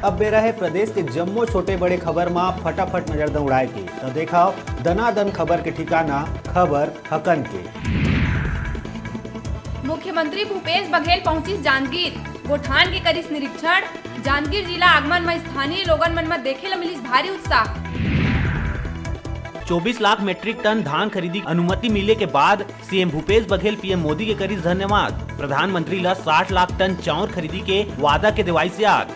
अब बेरा है प्रदेश के जम्मो छोटे बड़े खबर में फटाफट नजर दौड़ाए के तो देखाओ दनादन खबर के ठिकाना खबर हकन के। मुख्यमंत्री भूपेश बघेल पहुंची जांजगीर, गोठान के करिस निरीक्षण। जांजगीर जिला आगमन में स्थानीय लोगन मन में देखे ला मिलिस भारी उत्साह। 24 लाख मीट्रिक टन धान खरीदी अनुमति मिले के बाद सीएम भूपेश बघेल पीएम मोदी के करीस धन्यवाद। प्रधानमंत्री ला 60 लाख टन चाउर खरीदी के वादा के दिवाई से याद।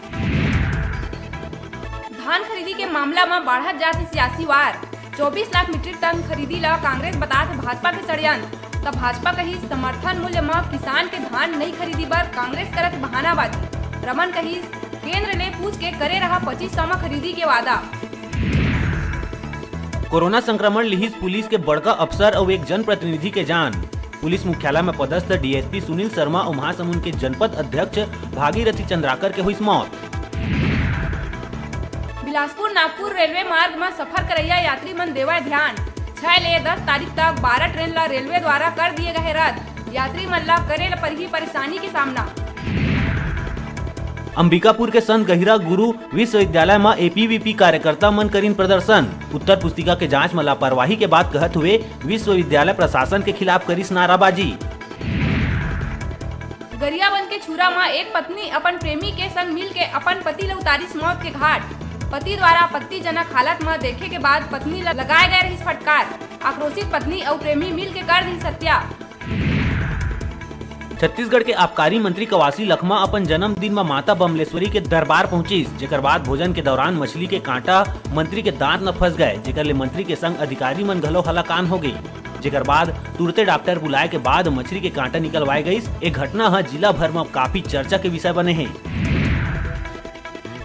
धान खरीदी के मामला में बढ़त जाती सियासी वार। 24 लाख मीट्रिक टन खरीदी ला कांग्रेस बताते भाजपा के षड्यंत्र। तब भाजपा कही समर्थन मूल्य में किसान के धान नहीं खरीदी बर कांग्रेस करत बहानाबाजी। रमन कही केंद्र ने पूछ के करे रहा 2500 में खरीदी के वादा। कोरोना संक्रमण लिहिस पुलिस के बड़का अफसर और एक जन प्रतिनिधि के जान। पुलिस मुख्यालय में पदस्थ डीएसपी सुनील शर्मा और महासमुंद के जनपद अध्यक्ष भागीरथी चंद्राकर के हुई मौत। बिलासपुर नागपुर रेलवे मार्ग में सफर करैया यात्री मन देवा ध्यान। 6 ले 10 तारीख तक 12 ट्रेन ला रेलवे द्वारा कर दिए गए रद्द। यात्री मन ला करे ला परेशानी के सामना। अंबिकापुर के संत गहिरा गुरु विश्वविद्यालय में एपीवीपी कार्यकर्ता मन करीन प्रदर्शन। उत्तर पुस्तिका के जांच में लापरवाही के बाद कहत हुए विश्वविद्यालय प्रशासन के खिलाफ करीस नाराबाजी। गरियाबंद के छुरा में एक पत्नी अपन प्रेमी के संग मिल के अपन पति ला उतारिस मौत के घाट। पति द्वारा आपत्तिजनक हालत में देखे के बाद पत्नी ला लगाए गए रही फटकार। आक्रोशित पत्नी और प्रेमी मिल के कर दी हत्या। छत्तीसगढ़ के आबकारी मंत्री कवासी लखमा अपन जन्मदिन में माता बमलेश्वरी के दरबार पहुंची, जेकर बाद भोजन के दौरान मछली के कांटा मंत्री के दांत न फंस गए, जेकर ले मंत्री के संग अधिकारी मन घलो हलाकान हो गई। जेकर बाद तुरते डॉक्टर बुलाए के बाद मछली के कांटा निकलवाए गई। एक घटना है जिला भर में काफी चर्चा के विषय बने हैं।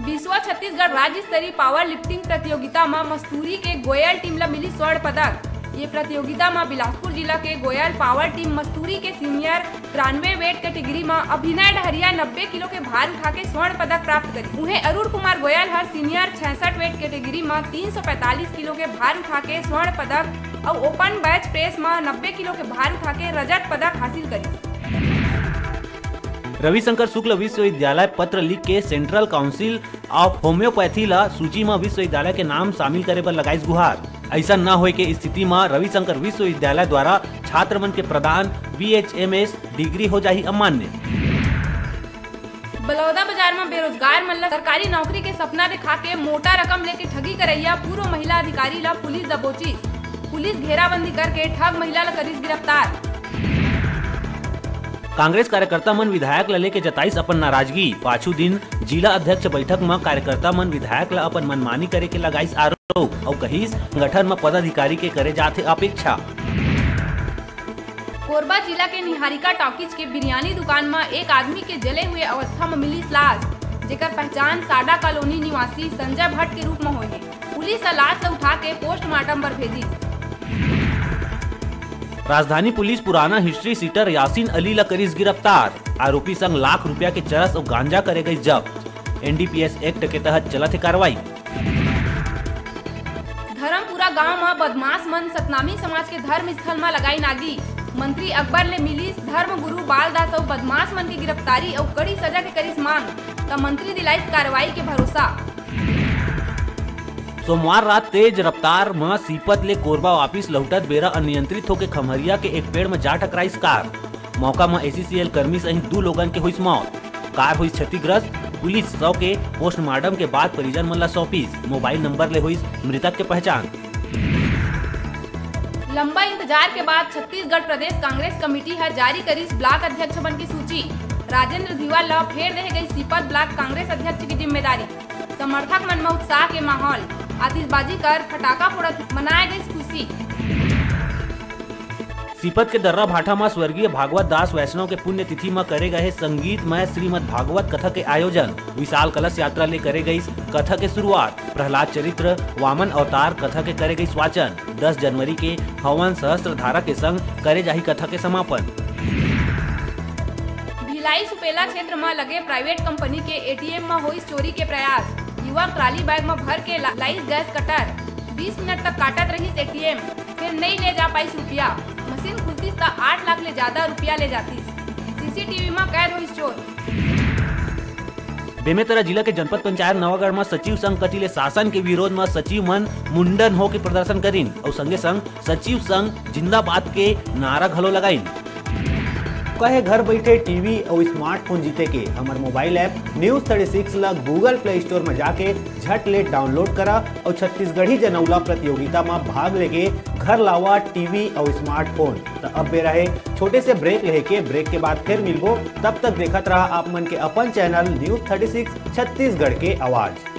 20वां छत्तीसगढ़ राज्य स्तरीय पावर लिफ्टिंग प्रतियोगिता में मस्तूरी के गोयल टीम ला मिली स्वर्ण पदक। ये प्रतियोगिता में बिलासपुर जिला के गोयल पावर टीम मस्तूरी के सीनियर 93 वेट कैटेगरी में अभिनय डहरिया 90 किलो के भार उठा के स्वर्ण पदक प्राप्त करी। उन्हें अरुण कुमार गोयल हर सीनियर 66 वेट कैटेगरी में 345 किलो के भार उठा के स्वर्ण पदक और ओपन बैच प्रेस में 90 किलो के भार उठा के रजत पदक हासिल करी। रविशंकर शुक्ल विश्वविद्यालय पत्र लिख के सेंट्रल काउंसिल ऑफ होम्योपैथी ला सूची में विश्वविद्यालय के नाम शामिल करे पर लगाइस गुहार। ऐसा न होए के स्थिति में रविशंकर विश्वविद्यालय द्वारा छात्र मन के प्रदान BHMS डिग्री हो जाही अमान्य। बलौदा बाजार में बेरोजगार मन ला सरकारी नौकरी के सपना दिखा के मोटा रकम लेके ठगी करैया पूर्व महिला अधिकारी ला पुलिस दबोची। पुलिस घेराबंदी करके ठग महिला ला करीस गिरफ्तार। कांग्रेस कार्यकर्ता मन विधायक ला लेके जताइस अपन नाराजगी। पाछू दिन जिला अध्यक्ष बैठक में कार्यकर्ता मन विधायक ला अपन मनमानी करे के लगाइस आरोप और कहिस संगठन में पदाधिकारी के करे जाथे अपेक्षा। कोरबा जिला के निहारिका टॉकीज के बिरयानी दुकान में एक आदमी के जले हुए अवस्था में मिली लाश, जेकर पहचान साडा कॉलोनी निवासी संजय भट्ट के रूप में हुई है। पुलिस लाश ला उठा के पोस्टमार्टम पर भेजी। राजधानी पुलिस पुराना हिस्ट्री सीटर यासीन अली ला करीस गिरफ्तार। आरोपी संग लाख रुपया के चरस और गांजा करे गई जब्त। NDPS एक्ट के तहत चलत है कार्रवाई। धर्मपुरा गांव में बदमाश मन सतनामी समाज के धर्म स्थल में लगाई नागी। मंत्री अकबर ले मिली धर्म गुरु बालदास और बदमाश मन की गिरफ्तारी और कड़ी सजा के करीस मांग। तब मंत्री दिलाई कार्रवाई के भरोसा। सोमवार रात तेज रफ्तार में सीपत ले कोरबा वापिस लौटत बेरा अनियंत्रित होकर खमरिया के एक पेड़ में जा टकराइस कार। मौका में ACCL कर्मी सहित 2 लोगन के हुई मौत। कार हुई क्षतिग्रस्त। पुलिस शव के पोस्टमार्टम के बाद परिजन मन ला सौंपीस। मोबाइल नंबर ले हुई मृतक के पहचान। लंबा इंतजार के बाद छत्तीसगढ़ प्रदेश कांग्रेस कमेटी है जारी करीस ब्लॉक अध्यक्ष मन की सूची। राजेंद्र धीवाल ला फेर दे गई सीपत ब्लॉक कांग्रेस अध्यक्ष की जिम्मेदारी। समर्थक मन में उत्साह के माहौल। आतिशबाजी कर फटाका फोड़त मनाए गई खुशी। सीपत के दर्रा भाठा में स्वर्गीय भागवत दास वैष्णव के पुण्यतिथि में करे गए संगीतमय श्रीमद भागवत कथा के आयोजन। विशाल कलश यात्रा ले करे गई कथा के शुरुआत। प्रहलाद चरित्र वामन अवतार कथा के करे गई वाचन। 10 जनवरी के हवन सहस्त्रधारा के संग करे जाही कथा के समापन। भिलाई सुपेला क्षेत्र में लगे प्राइवेट कंपनी के ATM में हुई चोरी के प्रयास। युवक ट्राली बैग में भर के लाइस गैस कटर 20 मिनट तक काटत रही ATM, फिर नहीं ले जा पाई रुपया। मशीन खुलती तो 8 लाख ले ज्यादा रुपया ले जाती। CCTV में कैद हुई चोर। बेमेतरा जिला के जनपद पंचायत नवागढ़ में सचिव संघ कथिले शासन के विरोध में सचिव मन मुंडन हो के प्रदर्शन करीन और संगे संग सचिव संघ जिंदाबाद के नारा घलो लगाइन। कहे घर बैठे टीवी और स्मार्टफोन जीते के हमार मोबाइल ऐप न्यूज 36 ला गूगल प्ले स्टोर में जाके झट ले डाउनलोड करा और छत्तीसगढ़ी जनौला प्रतियोगिता में भाग लेके घर लावा टीवी और स्मार्टफोन। तो अब बे रहे छोटे से ब्रेक लेके ब्रेक के बाद फिर मिलबो, तब तक देखत रहा आप मन के अपन चैनल न्यूज 36 छत्तीसगढ़ के आवाज।